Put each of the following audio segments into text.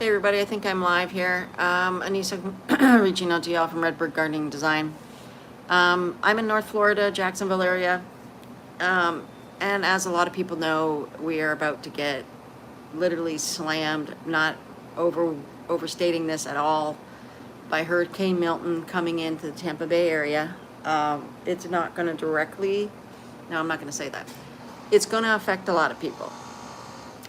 Hey everybody, I think I'm live here. Anissa reaching out to y'all from Redbird Gardening Design. I'm in North Florida, Jacksonville area. And as a lot of people know, we are about to get literally slammed, not overstating this at all, by Hurricane Milton coming into the Tampa Bay area. It's not going to directly, no, I'm not going to say that. It's going to affect a lot of people.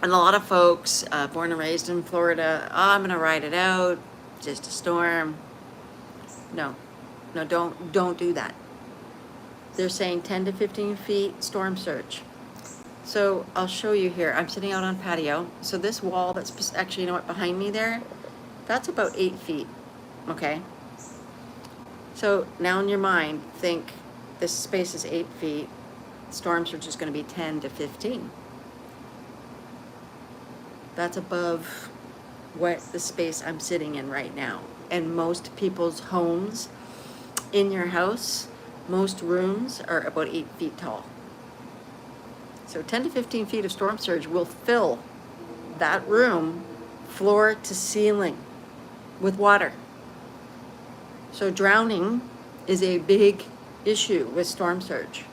And a lot of folks, born and raised in Florida, oh, I'm gonna ride it out, just a storm. No, don't do that. They're saying 10 to 15 feet storm surge. So I'll show you here. I'm sitting out on patio. So this wall that's actually, you know what, behind me there, that's about 8 feet, okay? So now in your mind, think this space is 8 feet, storm surge is gonna be 10 to 15. That's above what the space I'm sitting in right now. And most people's homes, in your house, most rooms are about 8 feet tall. So 10 to 15 feet of storm surge will fill that room floor to ceiling with water. So drowning is a big issue with storm surge.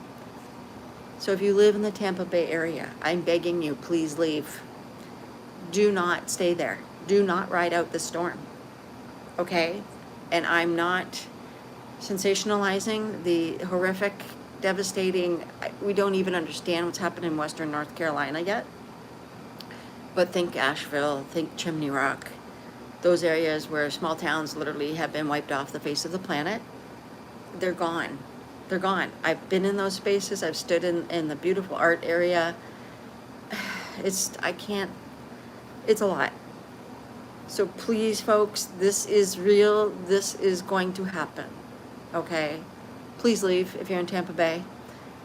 So if you live in the Tampa Bay area, I'm begging you, please leave. Do not stay there. Do not ride out the storm, okay? And I'm not sensationalizing the horrific, devastating, we don't even understand what's happened in Western North Carolina yet. But think Asheville, think Chimney Rock, those areas where small towns literally have been wiped off the face of the planet. They're gone. They're gone. I've been in those spaces. I've stood in the beautiful art area. It's a lot. So please, folks, this is real. This is going to happen, okay? Please leave if you're in Tampa Bay.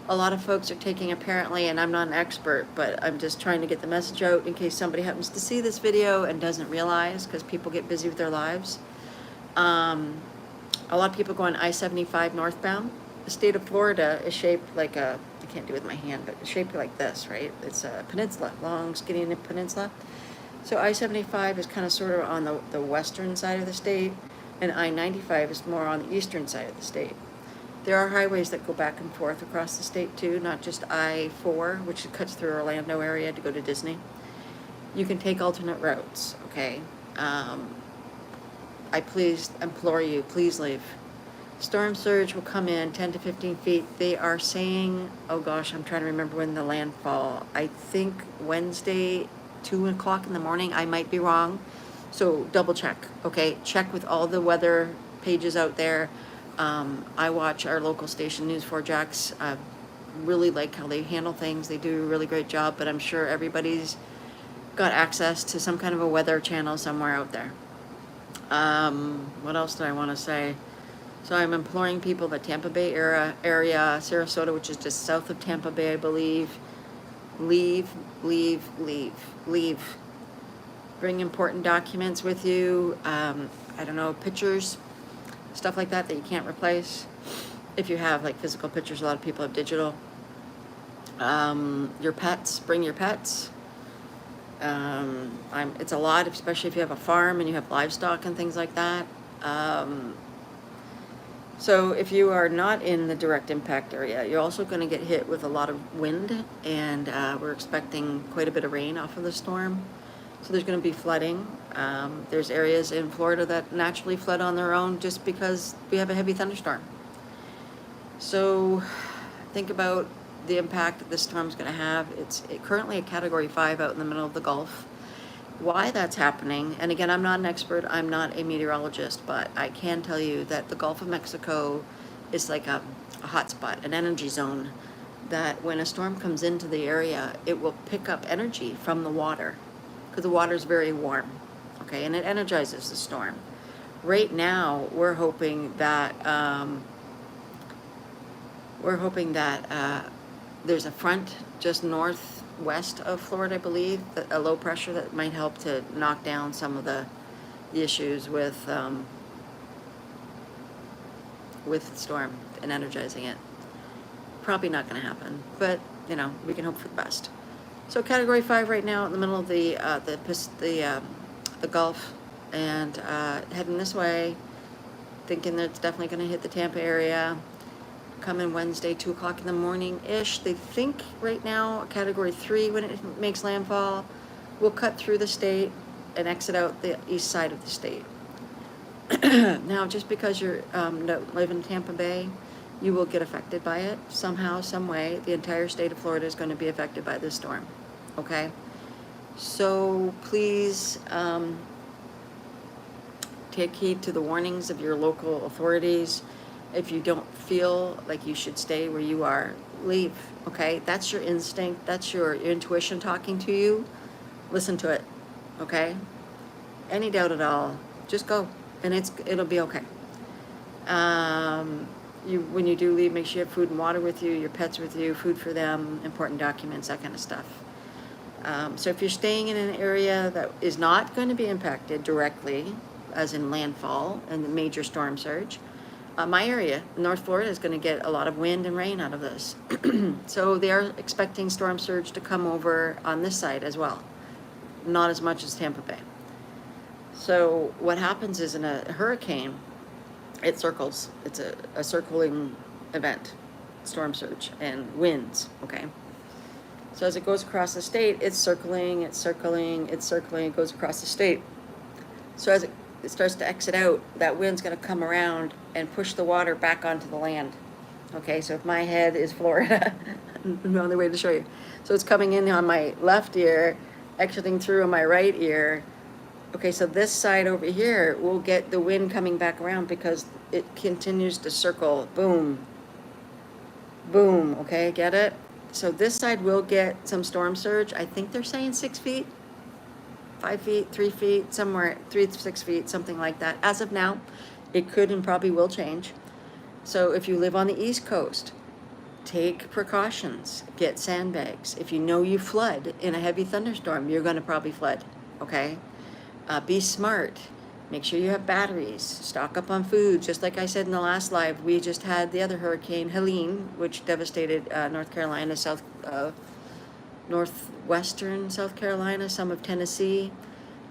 A lot of folks are taking, apparently, and I'm not an expert, but I'm just trying to get the message out in case somebody happens to see this video and doesn't realize, because people get busy with their lives. A lot of people going I-75 northbound. The state of Florida is shaped like a, I can't do it with my hand, but it's shaped like this, right? It's a peninsula, long, skinny peninsula. So I-75 is kind of sort of on the western side of the state, and I-95 is more on the eastern side of the state. There are highways that go back and forth across the state too, not just I-4, which cuts through Orlando area to go to Disney. You can take alternate routes, okay? I please implore you, please leave. Storm surge will come in 10 to 15 feet. They are saying, oh gosh, I'm trying to remember when the landfall, I think Wednesday, 2 o'clock in the morning. I might be wrong, so double check, okay? Check with all the weather pages out there. I watch our local station, News4 Jax. Really like how they handle things. They do a really great job, but I'm sure everybody's got access to some kind of a weather channel somewhere out there. What else do I want to say? So I'm imploring people, the Tampa Bay area, Sarasota, which is just south of Tampa Bay, I believe, leave. Bring important documents with you. I don't know, pictures, stuff like that you can't replace. If you have like physical pictures, a lot of people have digital. Your pets, bring your pets. It's a lot, especially if you have a farm and you have livestock and things like that. So if you are not in the direct impact area, you're also going to get hit with a lot of wind, and we're expecting quite a bit of rain off of the storm. So there's going to be flooding. There's areas in Florida that naturally flood on their own just because we have a heavy thunderstorm. So think about the impact that this storm is going to have. It's currently a Category 5 out in the middle of the Gulf. Why that's happening, and again, I'm not an expert, I'm not a meteorologist, but I can tell you that the Gulf of Mexico is like a hot spot, an energy zone, that when a storm comes into the area, it will pick up energy from the water, because the water is very warm, okay, and it energizes the storm. Right now, we're hoping that there's a front just northwest of Florida, I believe, a low pressure that might help to knock down some of the issues with the storm and energizing it. Probably not going to happen, but you know, we can hope for the best. So Category 5 right now in the middle of the the Gulf, and heading this way, thinking that it's definitely going to hit the Tampa area. Coming Wednesday, 2 o'clock in the morning-ish. They think right now, Category 3 when it makes landfall, will cut through the state and exit out the east side of the state. Now, just because you live in Tampa Bay, you will get affected by it somehow, some way. The entire state of Florida is going to be affected by this storm, okay? So please take heed to the warnings of your local authorities. If you don't feel like you should stay where you are, leave, okay? That's your instinct, that's your intuition talking to you. Listen to it, okay? Any doubt at all, just go, and it'll be okay. When you do leave, make sure you have food and water with you, your pets with you, food for them, important documents, that kind of stuff. So if you're staying in an area that is not going to be impacted directly, as in landfall and the major storm surge, my area, North Florida, is going to get a lot of wind and rain out of this. So they are expecting storm surge to come over on this side as well. Not as much as Tampa Bay. So what happens is in a hurricane, it circles. It's a circling event, storm surge and winds, okay? So as it goes across the state, it's circling, it goes across the state. So as it starts to exit out, that wind's going to come around and push the water back onto the land. Okay, so if my head is Florida, I'm on the way to show you. So it's coming in on my left ear, exiting through on my right ear. Okay, so this side over here will get the wind coming back around because it continues to circle. Boom. Boom, okay, get it? So this side will get some storm surge. I think they're saying 6 feet. 5 feet, 3 feet, somewhere 3 to 6 feet, something like that. As of now, it could and probably will change. So if you live on the East Coast, take precautions, get sandbags. If you know you flood in a heavy thunderstorm, you're going to probably flood, okay? Be smart. Make sure you have batteries. Stock up on food. Just like I said in the last live, we just had the other hurricane, Helene, which devastated North Carolina, northwestern South Carolina, some of Tennessee.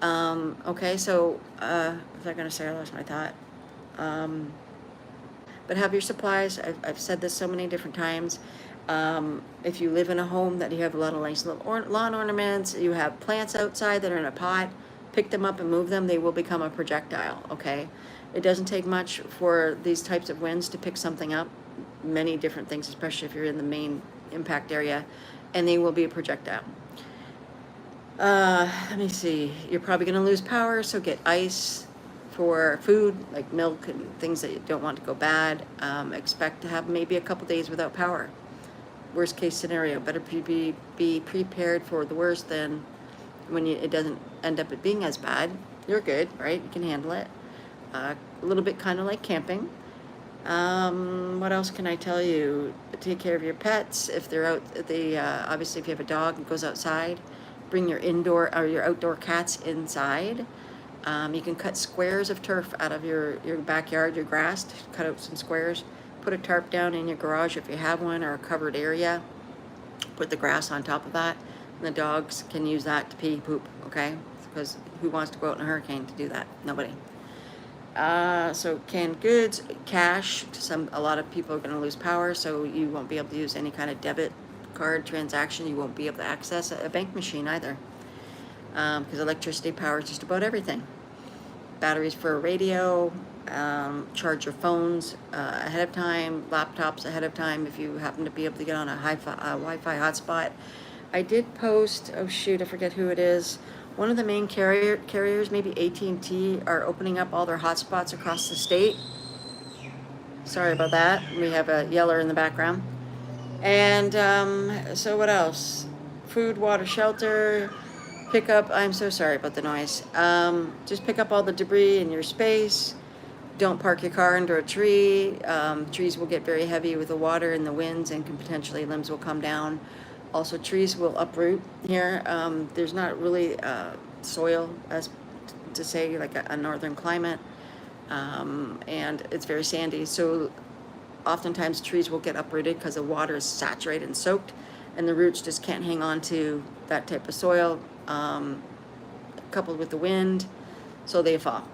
Okay, so what was I going to say? I lost my thought. But have your supplies. I've said this so many different times. If you live in a home that you have a lot of nice little lawn ornaments, you have plants outside that are in a pot, pick them up and move them. They will become a projectile, okay? It doesn't take much for these types of winds to pick something up. Many different things, especially if you're in the main impact area, and they will be a projectile. Let me see. You're probably going to lose power, so get ice for food, like milk and things that you don't want to go bad. Expect to have maybe a couple days without power. Worst case scenario. Better be prepared for the worst than when it doesn't end up being as bad. You're good, right? You can handle it. A little bit kind of like camping. What else can I tell you? Take care of your pets. If they're out, obviously if you have a dog that goes outside, bring your indoor or your outdoor cats inside. You can cut squares of turf out of your backyard, your grass, cut out some squares. Put a tarp down in your garage if you have one, or a covered area. Put the grass on top of that. And the dogs can use that to pee, poop, okay? Because who wants to go out in a hurricane to do that? Nobody. So canned goods, cash. A lot of people are going to lose power, so you won't be able to use any kind of debit card transaction. You won't be able to access a bank machine either, because electricity powers just about everything. Batteries for a radio. Charge your phones ahead of time. Laptops ahead of time if you happen to be able to get on a Wi-Fi hotspot. I did post, oh shoot, I forget who it is. One of the main carriers, maybe AT&T, are opening up all their hotspots across the state. Sorry about that. We have a yeller in the background. And so what else? Food, water, shelter. Pick up, I'm so sorry about the noise. Just pick up all the debris in your space. Don't park your car under a tree. Trees will get very heavy with the water and the winds, and can potentially limbs will come down. Also, trees will uproot here. There's not really soil, as to say, like a northern climate, and it's very sandy. So oftentimes trees will get uprooted because the water is saturated and soaked, and the roots just can't hang on to that type of soil. coupled with the wind, so they fall.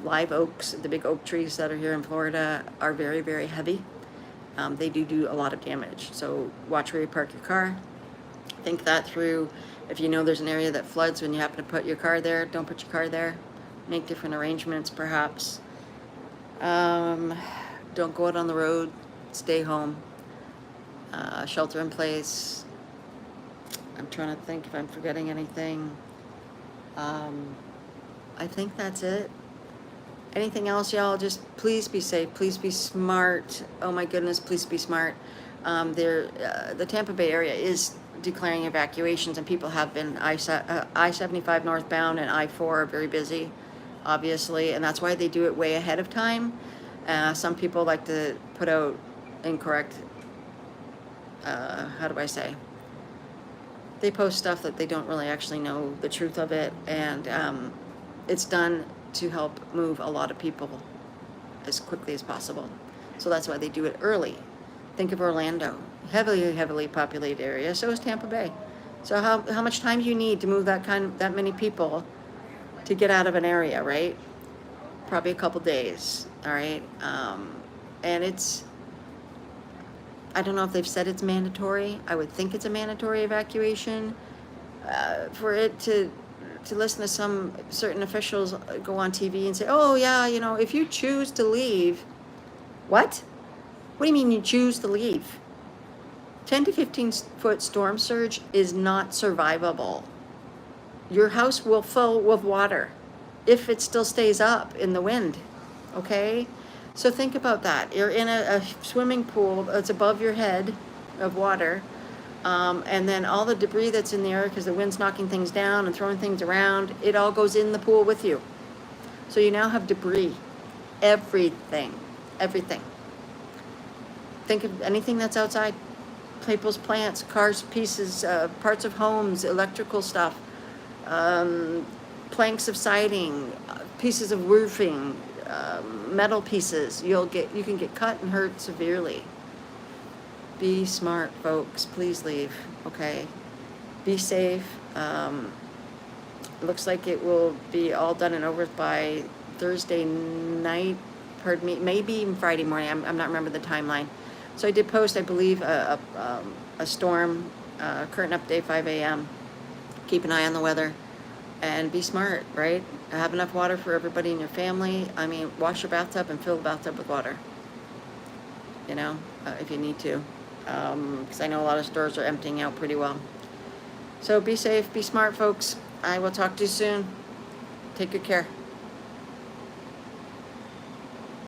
Live oaks, the big oak trees that are here in Florida, are very, very heavy. They do a lot of damage. So watch where you park your car. Think that through. If you know there's an area that floods when you happen to put your car there, don't put your car there. Make different arrangements, perhaps. Don't go out on the road. Stay home. Shelter in place. I'm trying to think if I'm forgetting anything. I think that's it. Anything else, y'all? Just please be safe. Please be smart. Oh my goodness, please be smart. The Tampa Bay area is declaring evacuations, and people have been. I-75 northbound and I-4 are very busy, obviously, and that's why they do it way ahead of time. Some people like to put out incorrect, how do I say? They post stuff that they don't really actually know the truth of it, and it's done to help move a lot of people as quickly as possible. So that's why they do it early. Think of Orlando, heavily populated area. So is Tampa Bay. So how much time do you need to move that many people to get out of an area, right? Probably a couple days. All right, and it's. I don't know if they've said it's mandatory. I would think it's a mandatory evacuation. For it to listen to some certain officials go on TV and say, oh yeah, you know, if you choose to leave, what? What do you mean you choose to leave? 10 to 15 foot storm surge is not survivable. Your house will fill with water if it still stays up in the wind, okay? So think about that. You're in a swimming pool that's above your head of water, and then all the debris that's in the air because the wind's knocking things down and throwing things around, it all goes in the pool with you. So you now have debris. Everything. Think of anything that's outside. People's plants, cars, pieces, parts of homes, electrical stuff, planks of siding, pieces of roofing, metal pieces. You can get cut and hurt severely. Be smart, folks. Please leave, okay? Be safe. Looks like it will be all done and over by Thursday night, pardon me, maybe even Friday morning. I'm not remember the timeline. So I did post, I believe, a storm, current update 5 a.m. Keep an eye on the weather and be smart, right? Have enough water for everybody in your family. I mean, wash your bathtub and fill the bathtub with water, you know, if you need to. Because I know a lot of stores are emptying out pretty well. So be safe, be smart, folks. I will talk to you soon. Take good care.